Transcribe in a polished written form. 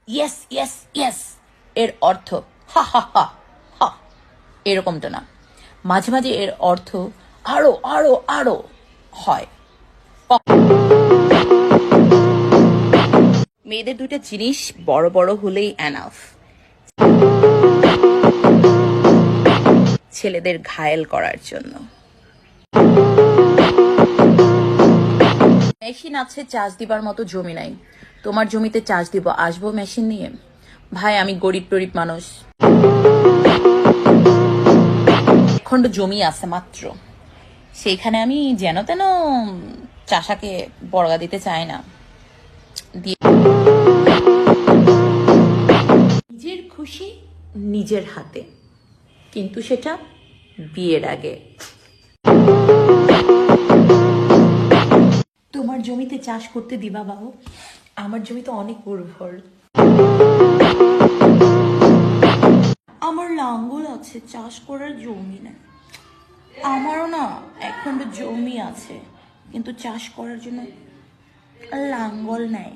Yes yes yes এর অর্থ হা হা হা হা, এরকমটা না। মাঝে মাঝে এর অর্থ আরো আরো আরো হয়। মেয়েদের দুইটা জিনিস বড় বড় হলেই এনাফ, ছেলেদের ঘায়েল করার জন্য। মেশিন আছে, চার্জ দিবার মতো জমি নাই। তোমার জমিতে চার্জ দিব, আসবো মেশিন নিয়ে? ভাই আমি গরিব টরিব মানুষ, খণ্ড জমি আছে মাত্র, সেইখানে আমি যেন তেন চাষাকে বর্গা দিতে চাই না। নিজের খুশি নিজের হাতে, কিন্তু সেটা বিয়ের আগে। তোমার জমিতে চাষ করতে দিবা বাবু? আমার জমি তো অনেক উর্বর, আমার লাঙ্গল আছে, চাষ করার জমি নেই। আমারও না একখণ্ড জমি আছে, কিন্তু চাষ করার জন্য লাঙ্গল নেই।